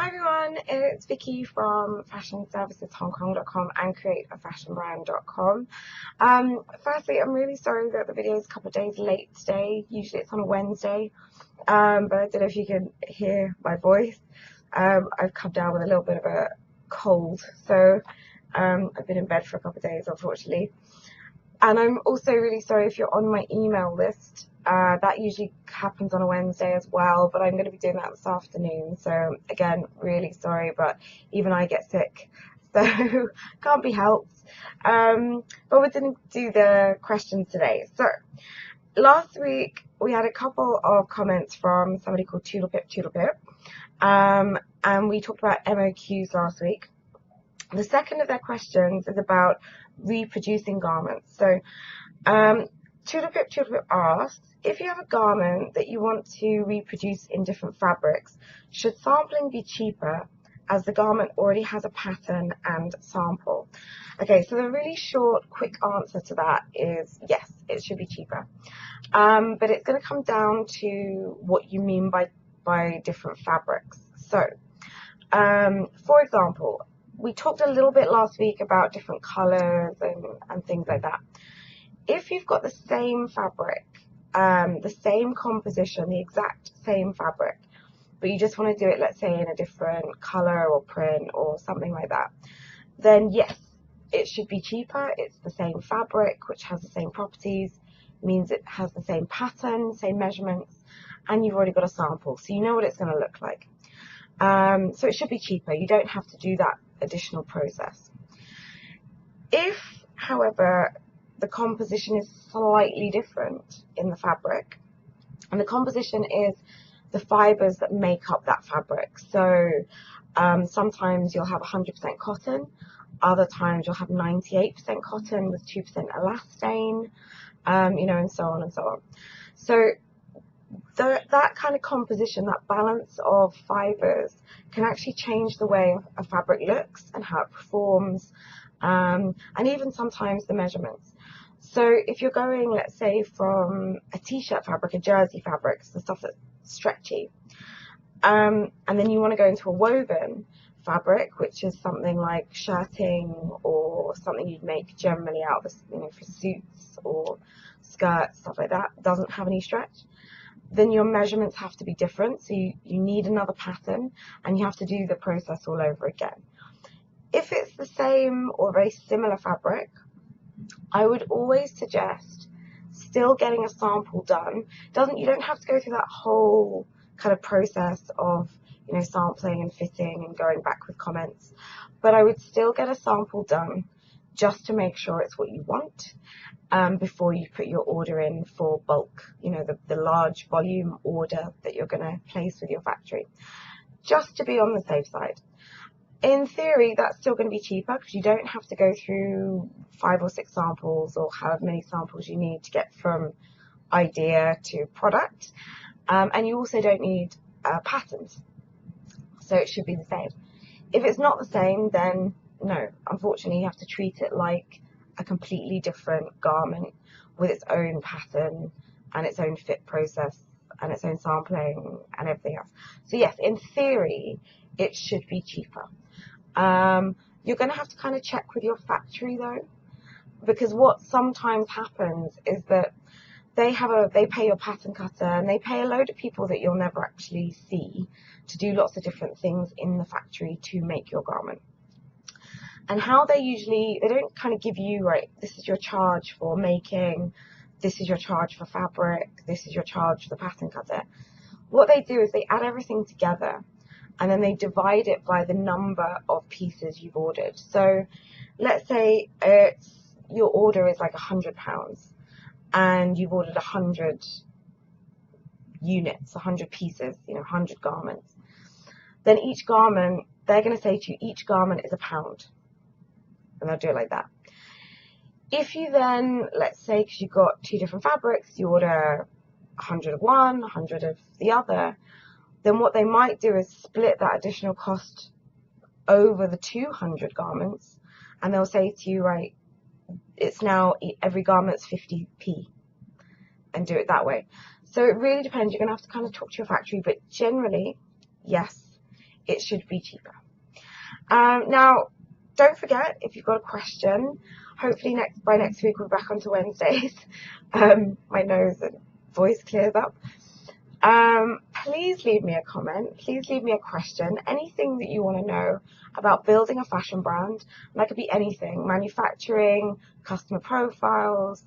Hi everyone, it's Vicky from fashionserviceshongkong.com and createafashionbrand.com. Firstly, I'm really sorry that the video is a couple of days late today. Usually it's on a Wednesday, but I don't know if you can hear my voice. I've come down with a little bit of a cold, so I've been in bed for a couple of days, unfortunately. And I'm also really sorry if you're on my email list. That usually happens on a Wednesday as well, but I'm going to be doing that this afternoon. So again, really sorry, but even I get sick, so can't be helped. But we're going to do the questions today. So last week we had a couple of comments from somebody called Toodlepip, and we talked about MOQs last week. The second of their questions is about reproducing garments. So Toodlepip asks, if you have a garment that you want to reproduce in different fabrics, should sampling be cheaper as the garment already has a pattern and sample? Okay, so the really short, quick answer to that is yes, it should be cheaper. But it's going to come down to what you mean by different fabrics. So, for example, we talked a little bit last week about different colors and things like that. If you've got the same fabric, the same composition, the exact same fabric, but you just want to do it, let's say, in a different color or print or something like that, then yes, it should be cheaper. It's the same fabric, which has the same properties, means it has the same pattern, same measurements, and you've already got a sample, so you know what it's going to look like. So it should be cheaper. You don't have to do that additional process. If, however, the composition is slightly different in the fabric, and the composition is the fibers that make up that fabric. So sometimes you'll have 100% cotton, other times you'll have 98% cotton with 2% elastane, and so on and so on. So that kind of composition, that balance of fibers, can actually change the way a fabric looks and how it performs, and even sometimes the measurements. So if you're going, let's say, from a t-shirt fabric, a jersey fabric, the stuff that's stretchy, and then you want to go into a woven fabric, which is something like shirting or something you'd make generally out of, for suits or skirts, stuff like that, doesn't have any stretch, then your measurements have to be different. So you need another pattern and you have to do the process all over again. If it's the same or very similar fabric, I would always suggest still getting a sample done. You don't have to go through that whole kind of process of sampling and fitting and going back with comments, but I would still get a sample done just to make sure it's what you want, before you put your order in for bulk, the large volume order that you're going to place with your factory, just to be on the safe side. In theory, that's still going to be cheaper because you don't have to go through 5 or 6 samples or however many samples you need to get from idea to product, and you also don't need patterns, so it should be the same. If it's not the same, then no, unfortunately you have to treat it like a completely different garment with its own pattern and its own fit process and its own sampling and everything else. So yes, in theory, it should be cheaper. You're going to have to kind of check with your factory though, because what sometimes happens is that they pay your pattern cutter and they pay a load of people that you'll never actually see to do lots of different things in the factory to make your garment. And how they don't kind of give you, right, this is your charge for making, this is your charge for fabric, this is your charge for the pattern cutter. What they do is they add everything together and then they divide it by the number of pieces you've ordered. So let's say your order is like £100 and you've ordered 100 units, 100 pieces, 100 garments. Then each garment, they're going to say to you, each garment is £1. And they'll do it like that. If you then, let's say, because you've got 2 different fabrics, you order 100 of one, 100 of the other, then what they might do is split that additional cost over the 200 garments, and they'll say to you, right, it's now every garment's 50p, and do it that way. So it really depends. You're going to have to kind of talk to your factory, but generally, yes, it should be cheaper. Now, don't forget, if you've got a question, hopefully by next week we're back onto Wednesdays. My nose and voice clears up. Please leave me a comment. Please leave me a question. Anything that you want to know about building a fashion brand. That could be anything: manufacturing, customer profiles,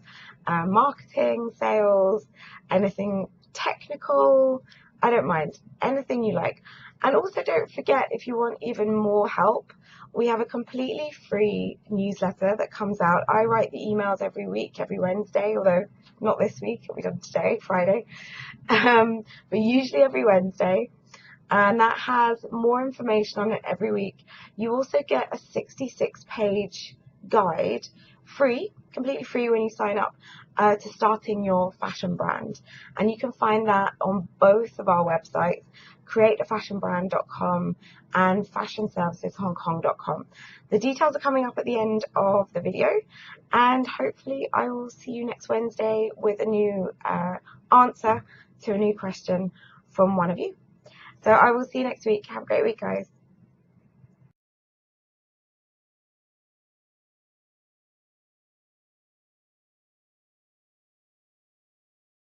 marketing, sales, anything technical. I don't mind. Anything you like. And also don't forget, if you want even more help, we have a completely free newsletter that comes out. I write the emails every week, every Wednesday, although not this week, it'll be done today, Friday. But usually every Wednesday. And that has more information on it every week. You also get a 66-page guide, free, completely free when you sign up, to starting your fashion brand. And you can find that on both of our websites, createafashionbrand.com and fashionserviceshongkong.com. The details are coming up at the end of the video, and hopefully I will see you next Wednesday with a new answer to a new question from one of you. So I will see you next week. Have a great week, guys.